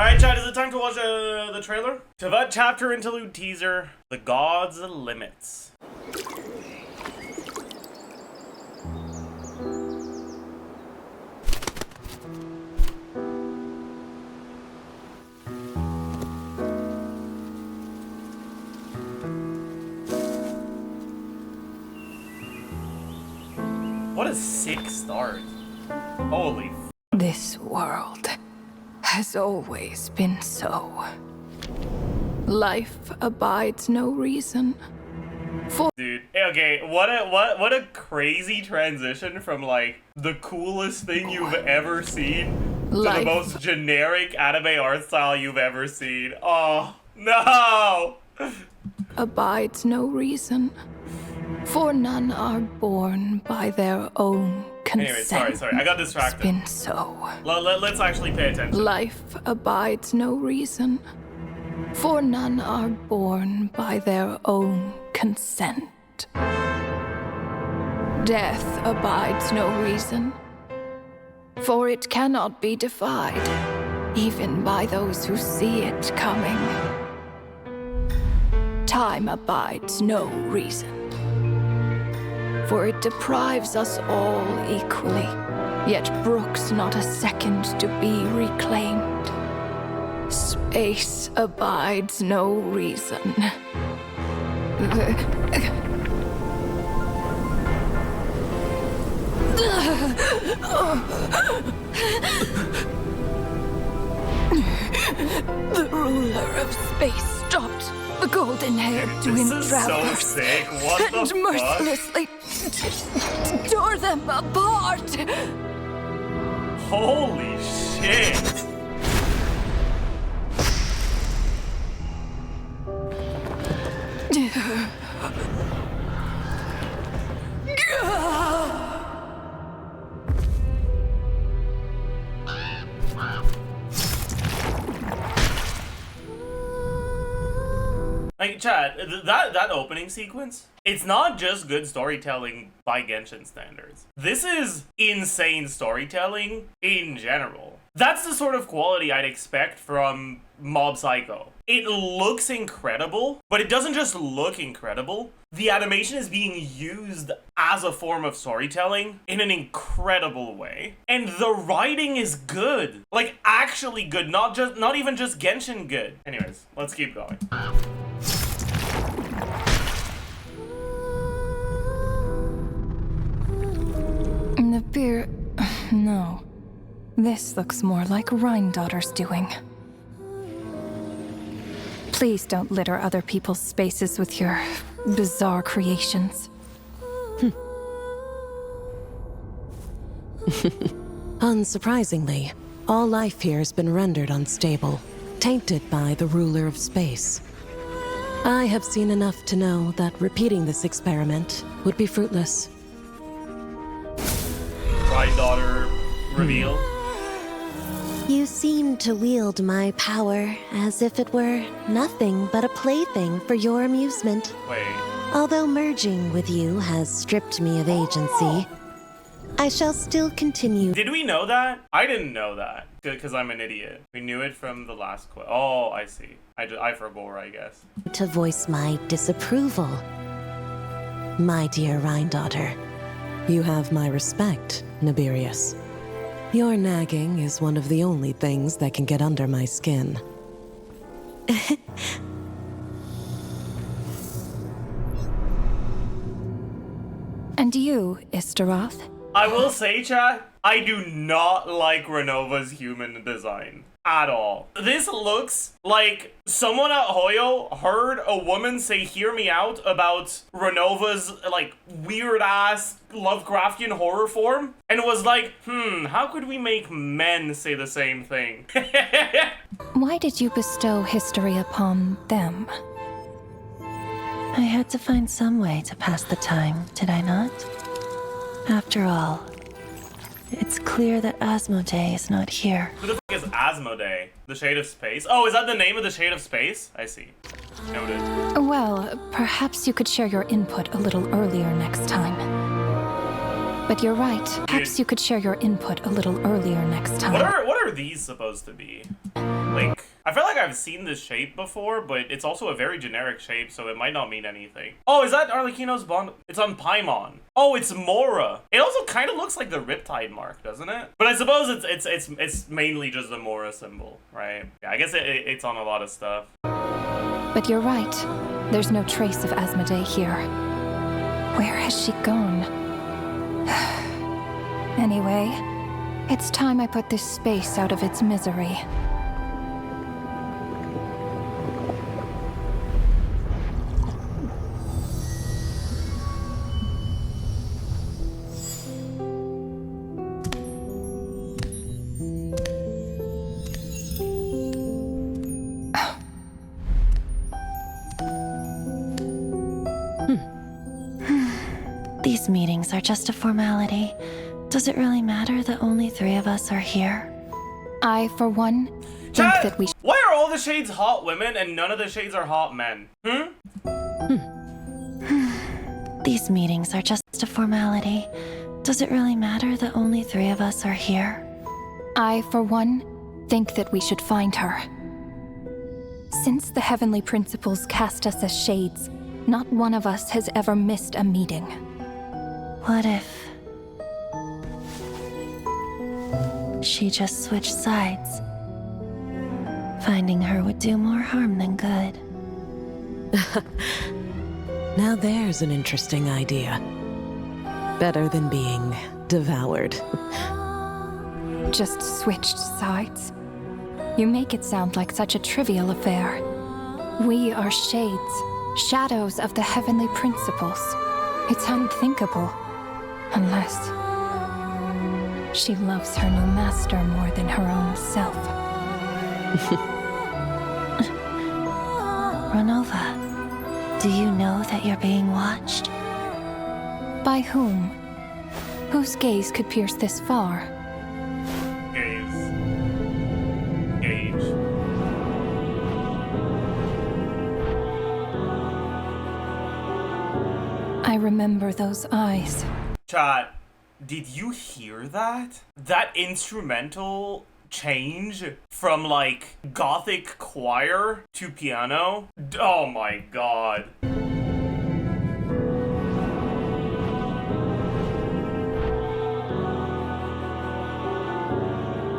Alright, chat, is it time to watch the trailer? Teyvat chapter interlude teaser, The Gods' Limits. What a sick start. Holy f. This world has always been so. Life abides no reason. Dude, okay, what a crazy transition from like the coolest thing you've ever seen to the most generic anime art style you've ever seen. Oh, no! Abides no reason. For none are born by their own consent. Anyway, sorry, I got distracted. It's been so. Let's actually pay attention. Life abides no reason. For none are born by their own consent. Death abides no reason. For it cannot be defied, even by those who see it coming. Time abides no reason. For it deprives us all equally, yet brooks not a second to be reclaimed. Space abides no reason. The ruler of space stopped the golden-haired twin travelers so sick. What the and mercilessly tore them apart. Holy shit. Like, Chad, that opening sequence, it's not just good storytelling by Genshin standards. This is insane storytelling in general. That's the sort of quality I'd expect from Mob Psycho. It looks incredible, but it doesn't just look incredible. The animation is being used as a form of storytelling in an incredible way. And the writing is good. Like, actually good, not even just Genshin good. Anyways, let's keep going. The beer... No. This looks more like Rhine-daughter's doing. Please don't litter other people's spaces with your bizarre creations. Unsurprisingly, all life here has been rendered unstable, tainted by the ruler of space. I have seen enough to know that repeating this experiment would be fruitless. Daughter reveal. You seem to wield my power as if it were nothing but a plaything for your amusement. Wait. Although merging with you has stripped me of agency, I shall still continue. Did we know that? I didn't know that because I'm an idiot. We knew it from the last quote. Oh, I see. I forgot, I guess. To voice my disapproval, my dear Rhine-daughter. You have my respect, Nibirius. Your nagging is one of the only things that can get under my skin. And you, Istaroth? I will say, chat, I do not like Renova's human design. At all. This looks like someone at Hoyo heard a woman say "hear me out" about Renova's like weird ass Lovecraftian horror form and was like, how could we make men say the same thing? Why did you bestow history upon them? I had to find some way to pass the time, did I not? After all, it's clear that Asmodee is not here. Who the f is Asmodee? The Shade of Space? Oh, is that the name of the Shade of Space? I see. Noted. Well, perhaps you could share your input a little earlier next time. But you're right. Perhaps you could share your input a little earlier next time. What are these supposed to be? Like I've seen this shape before, but it's also a very generic shape, so it might not mean anything. Oh, is that Arlecchino's bond? It's on Paimon. Oh, it's Mora. It also kind of looks like the Riptide mark, doesn't it? But I suppose it's mainly just the Mora symbol, right? Yeah, I guess it's on a lot of stuff. But you're right. There's no trace of Asmodee here. Where has she gone? Anyway, it's time I put this space out of its misery. These meetings are just a formality. Does it really matter that only 3 of us are here? I, for one, think Chat, that we why are all the shades hot women and none of the shades are hot men? These meetings are just a formality. Does it really matter that only 3 of us are here? I, for one, think that we should find her. Since the Heavenly Principles cast us as shades, not one of us has ever missed a meeting. What if she just switched sides? Finding her would do more harm than good. Now there's an interesting idea. Better than being devoured. Just switched sides? You make it sound like such a trivial affair. We are shades, shadows of the Heavenly Principles. It's unthinkable. Unless she loves her new master more than her own self. Renova, do you know that you're being watched? By whom? Whose gaze could pierce this far? Gaze. Gauge. I remember those eyes. Chat, did you hear that? That instrumental change from like gothic choir to piano? Oh my god.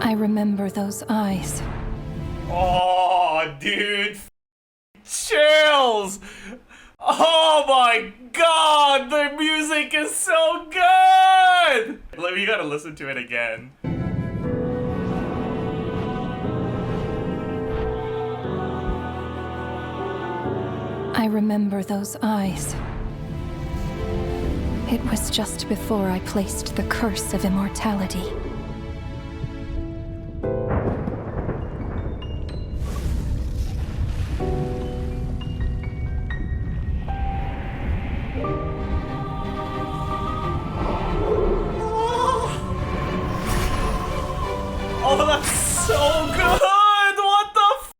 I remember those eyes. Oh, dude. Chills. Oh my god, the music is so good! We gotta listen to it again. I remember those eyes. It was just before I placed the curse of immortality. Oh, that's so good! What the f—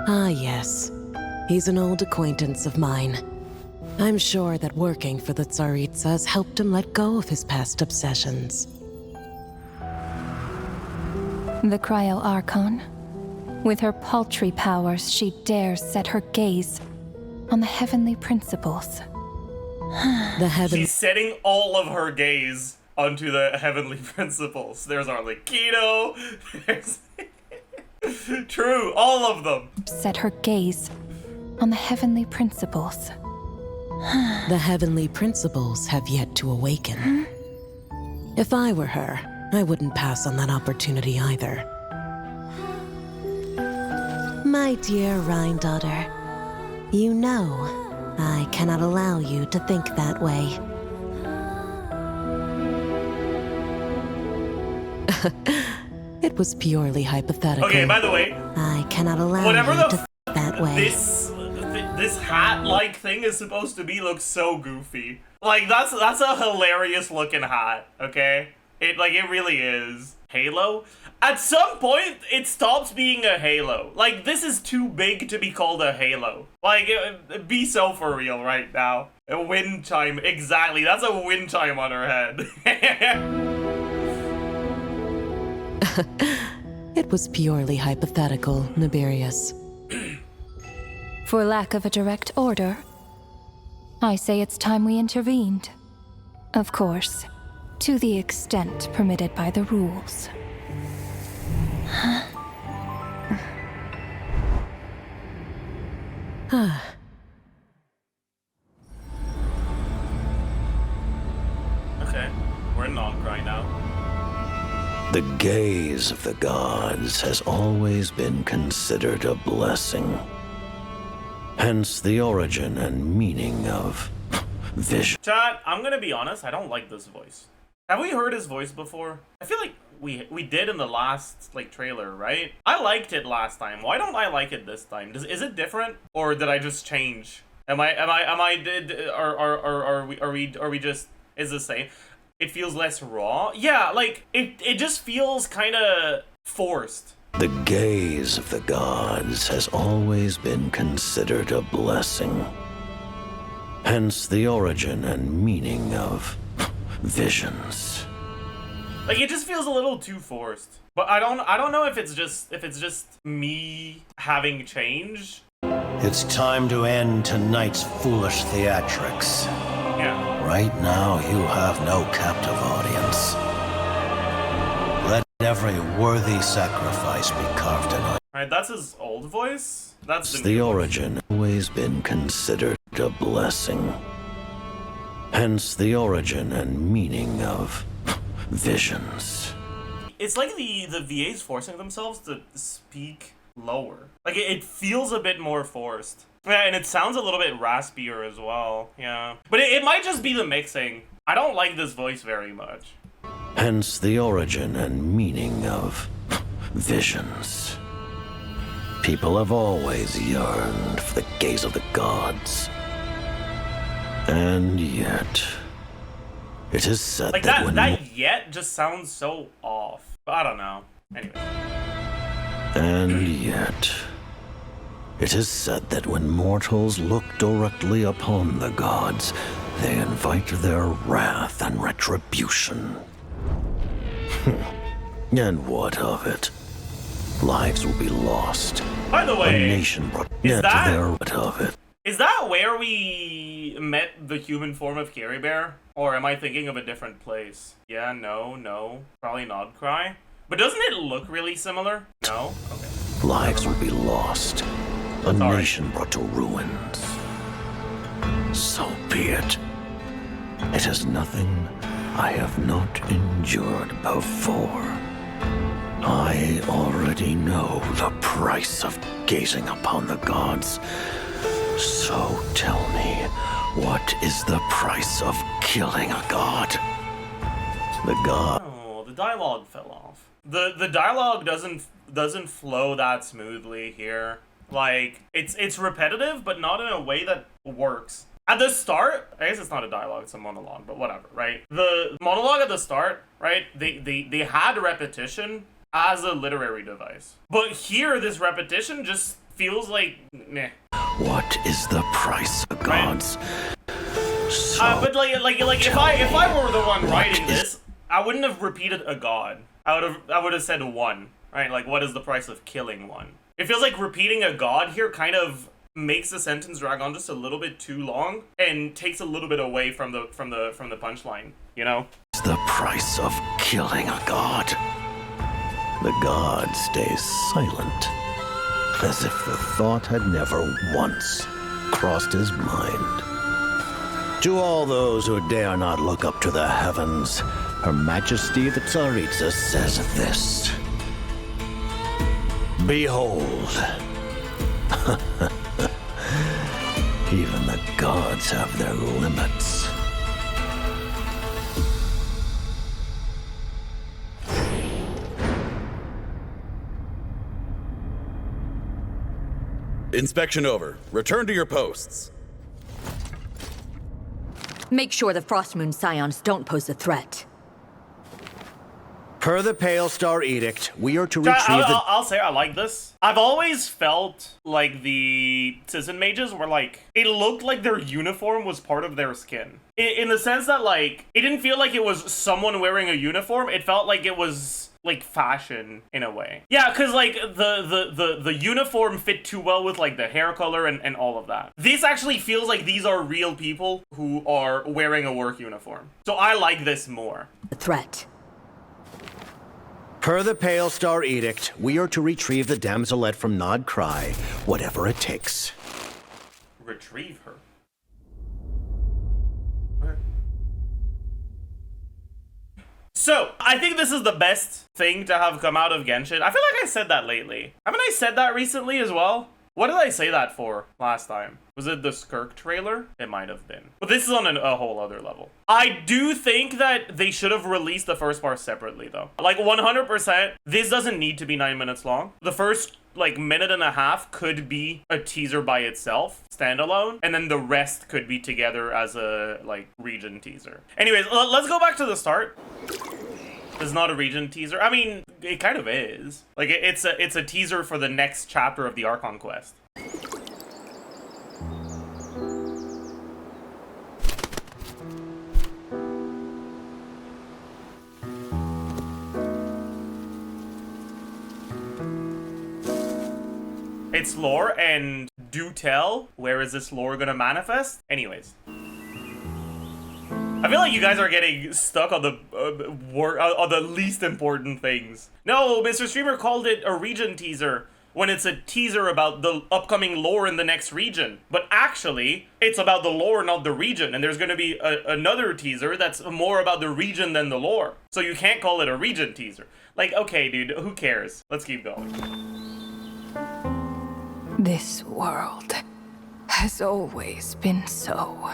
Ah, yes. He's an old acquaintance of mine. I'm sure that working for the Tsaritsa has helped him let go of his past obsessions. The Cryo Archon. With her paltry powers, she dares set her gaze on the Heavenly Principles. The heaven She's setting all of her gaze onto the Heavenly Principles. There's Arlecchino. There's... True, all of them. Set her gaze on the Heavenly Principles. The Heavenly Principles have yet to awaken. If I were her, I wouldn't pass on that opportunity either. My dear Rhine daughter, you know I cannot allow you to think that way. It was purely hypothetical. Okay, by the way, I cannot allow whatever you the to f— think that way. this hat-like thing is supposed to be looks so goofy. Like that's a hilarious looking hat. Okay, it really is. Halo, at some point it stops being a Halo. Like, this is too big to be called a Halo. Like, be so for real right now. A wind chime, exactly. That's a wind chime on her head. It was purely hypothetical, Nibirius. For lack of a direct order, I say it's time we intervened. Of course, to the extent permitted by the rules. Okay, we're in Nongcry now. The gaze of the gods has always been considered a blessing. Hence the origin and meaning of vision. Chat, I'm gonna be honest, I don't like this voice. Have we heard his voice before? I feel like we did in the last like trailer, right? I liked it last time. Why don't I like it this time? Is it different, or did I just change? Are we just is the same? It feels less raw. Yeah, like it just feels kind of forced. The gaze of the gods has always been considered a blessing. Hence the origin and meaning of visions. Like, it just feels a little too forced. But I don't know if it's just me having changed. It's time to end tonight's foolish theatrics. Yeah. Right now, you have no captive audience. Let every worthy sacrifice be carved tonight. Alright, that's his old voice. That's The new origin always been considered a blessing. Hence the origin and meaning of visions. It's like the VA's forcing themselves to speak lower. Like, it feels a bit more forced. Yeah, and it sounds a little bit raspier as well. Yeah. But it might just be the mixing. I don't like this voice very much. Hence the origin and meaning of visions. People have always yearned for the gaze of the gods. And yet, it is said Like, that when that yet just sounds so off. But I don't know. Anyway. And yet, it is said that when mortals look directly upon the gods, they invite their wrath and retribution. And what of it? Lives will be lost. By the A way, nation brought is to that- their what of it? is that where we met the human form of Carrie Bear? Or am I thinking of a different place? Yeah, no. Probably Nodcry. But doesn't it look really similar? No? Okay. Lives will be lost. A Sorry. nation brought to ruins. So be it. It is nothing I have not endured before. I already know the price of gazing upon the gods. So tell me, what is the price of killing a god? The god. Oh, the dialogue fell off. The dialogue doesn't flow that smoothly here. Like, it's repetitive, but not in a way that works. At the start, I guess it's not a dialogue, it's a monologue, but whatever, right? The monologue at the start, right? They had repetition as a literary device. But here, this repetition just feels like meh. What is the price of gods? So But like if I were the one writing this, I wouldn't have repeated a god. I would have said one, right? Like, what is the price of killing one? It feels like repeating a god here kind of makes the sentence drag on just a little bit too long and takes a little bit away from the punchline, you know? it's the price of killing a god. The god stays silent, as if the thought had never once crossed his mind. To all those who dare not look up to the heavens, Her Majesty the Tsaritsa says this. Behold. Even the gods have their limits. Inspection over. Return to your posts. Make sure the Frostmoon Scions don't pose a threat. Per the Pale Star Edict, we are to Chat, retrieve the... I'll say I like this. I've always felt like the Citizen Mages were like, it looked like their uniform was part of their skin. In the sense that like, it didn't feel like it was someone wearing a uniform. It felt like it was like fashion in a way. Yeah, because like the uniform fit too well with like the hair color and all of that. This actually feels like these are real people who are wearing a work uniform. So I like this more. A threat. Per the Pale Star Edict, we are to retrieve the damselette from Nod Cry, whatever it takes. Retrieve her. So, I think this is the best thing to have come out of Genshin. I feel like I said that lately. Haven't I said that recently as well? What did I say that for last time? Was it the Skirk trailer? It might have been. But this is on a whole other level. I do think that they should have released the first part separately, though. Like, 100%, this doesn't need to be 9 minutes long. The first, like, minute and a half could be a teaser by itself, standalone, and then the rest could be together as a, like, region teaser. Anyways, let's go back to the start. This is not a region teaser. I mean, it kind of is. Like, it's a teaser for the next chapter of the Archon quest. It's lore, and do tell, where is this lore gonna manifest? Anyways. I feel like you guys are getting stuck on the least important things. No, Mr. Streamer called it a region teaser when it's a teaser about the upcoming lore in the next region. But actually, it's about the lore, not the region. And there's going to be another teaser that's more about the region than the lore. So you can't call it a region teaser. Like, okay, dude, who cares? Let's keep going. This world has always been so.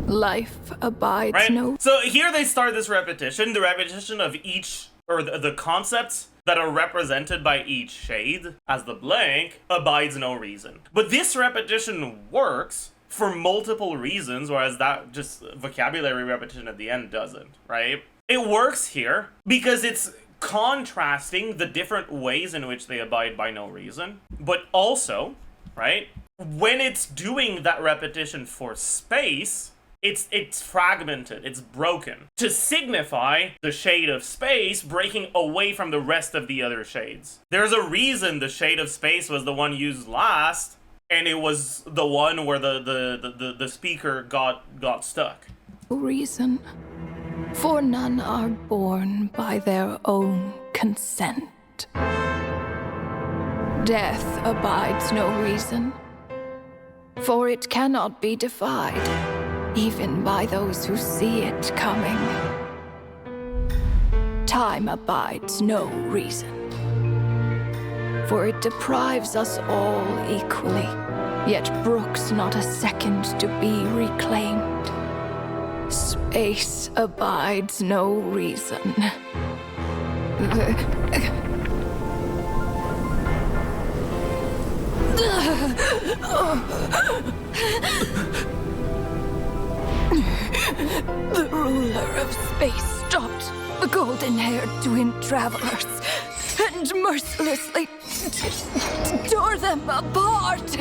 Life abides Right? no... So here they start this repetition, the repetition of each, or the concepts that are represented by each shade as the blank abides no reason. But this repetition works for multiple reasons, whereas that just vocabulary repetition at the end doesn't, right? It works here because it's contrasting the different ways in which they abide by no reason, but also, right, when it's doing that repetition for space, it's fragmented, it's broken, to signify the shade of space breaking away from the rest of the other shades. There's a reason the shade of space was the one used last, and it was the one where the speaker got stuck. reason, for none are born by their own consent. Death abides no reason, for it cannot be defied, even by those who see it coming. Time abides no reason, for it deprives us all equally, yet brooks not a second to be reclaimed. Space abides no reason. The ruler of space stopped the golden-haired twin travelers and mercilessly tore them apart.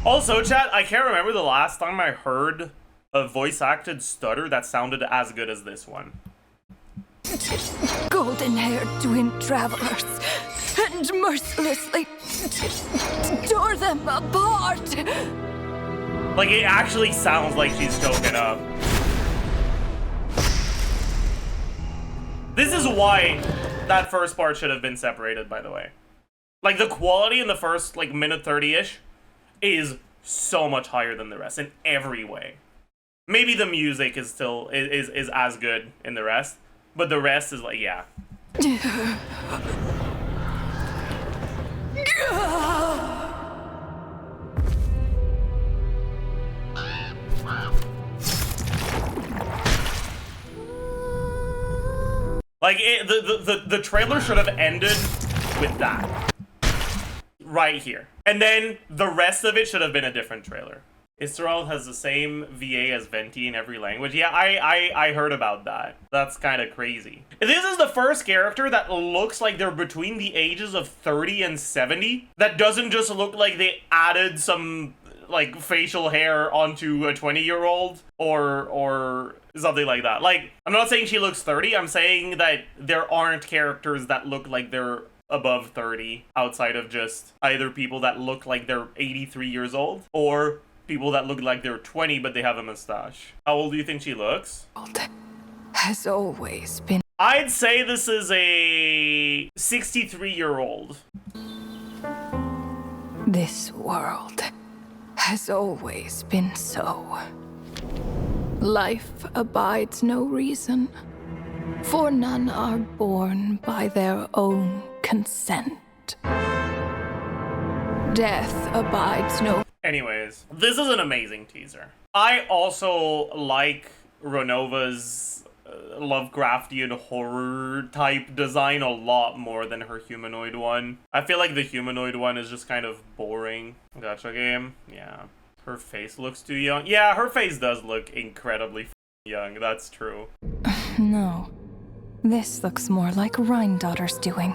Also, chat, I can't remember the last time I heard a voice-acted stutter that sounded as good as this one. Golden-haired twin travelers and mercilessly tore them apart. Like, it actually sounds like she's choking up. This is why that first part should have been separated, by the way. Like, the quality in the first, like, minute 30-ish is so much higher than the rest in every way. Maybe the music is still is as good in the rest, but the rest is like, yeah. Like, the trailer should have ended with that. Right here. And then the rest of it should have been a different trailer. Istarald has the same VA as Venti in every language. Yeah, I heard about that. That's kind of crazy. This is the first character that looks like they're between the ages of 30 and 70. That doesn't just look like they added some like facial hair onto a 20-year-old or something like that. Like, I'm not saying she looks 30. I'm saying that there aren't characters that look like they're above 30 outside of just either people that look like they're 83 years old or people that look like they're 20 but they have a mustache. How old do you think she looks? Has always been. I'd say this is a 63-year-old. This world has always been so. Life abides no reason, for none are born by their own consent. Death abides no. Anyways, this is an amazing teaser. I also like Renova's Lovecraftian horror type design a lot more than her humanoid one. I feel like the humanoid one is just kind of boring. Gacha game? Yeah. Her face looks too young. Yeah, her face does look incredibly young, that's true. No. This looks more like Rhine-daughter's doing.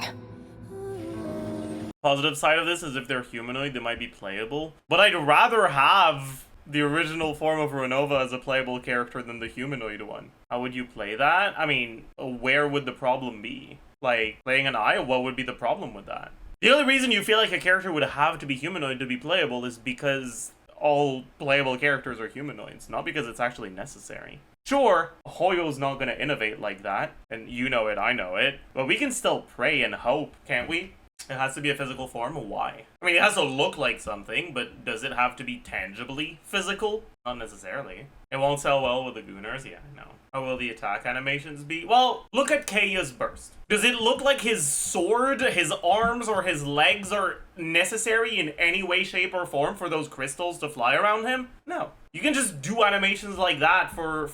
Positive side of this is if they're humanoid, they might be playable. But I'd rather have the original form of Renova as a playable character than the humanoid one. How would you play that? I mean, where would the problem be? Like, playing an eye, what would be the problem with that? The only reason you feel like a character would have to be humanoid to be playable is because all playable characters are humanoids, not because it's actually necessary. Sure, Hoyo's not gonna innovate like that, and you know it, I know it, but we can still pray and hope, can't we? It has to be a physical form. Why? I mean, it has to look like something, but does it have to be tangibly physical? Not necessarily. It won't sell well with the Gooners? Yeah, I know. How will the attack animations be? Well, look at Keiya's burst. Does it look like his sword, his arms, or his legs are necessary in any way, shape, or form for those crystals to fly around him? No. You can just do animations like that for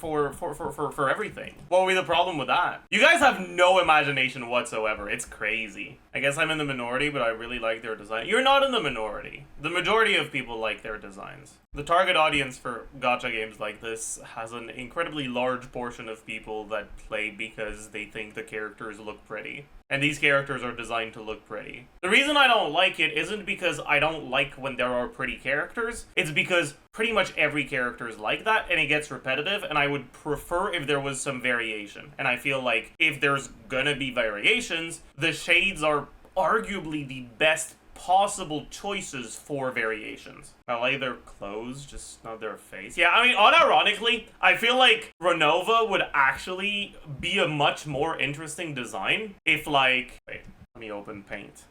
everything. What would be the problem with that? You guys have no imagination whatsoever. It's crazy. I guess I'm in the minority, but I really like their design. You're not in the minority. The majority of people like their designs. The target audience for gacha games like this has an incredibly large portion of people that play because they think the characters look pretty. And these characters are designed to look pretty. The reason I don't like it isn't because I don't like when there are pretty characters. It's because pretty much every character is like that and it gets repetitive, and I would prefer if there was some variation. And I feel like if there's gonna be variations, the shades are arguably the best possible choices for variations. I like their clothes, just not their face. Yeah, I mean, unironically, I feel like Renova would actually be a much more interesting design if, like... Wait, let me open Paint.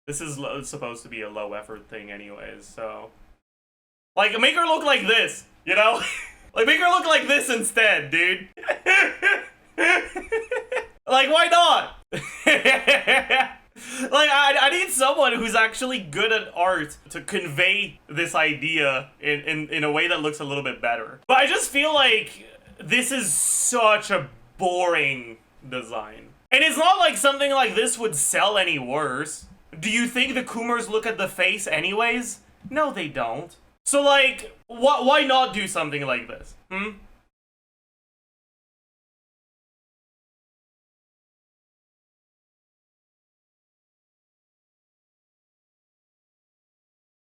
This is supposed to be a low-effort thing anyways, so... Like, make her look like this, you know? Like, make her look like this instead, dude. Like, why not? Like, I need someone who's actually good at art to convey this idea in a way that looks a little bit better. But I just feel like this is such a boring design. And it's not like something like this would sell any worse. Do you think the Kumars look at the face anyways? No, they don't. So, like, why not do something like this?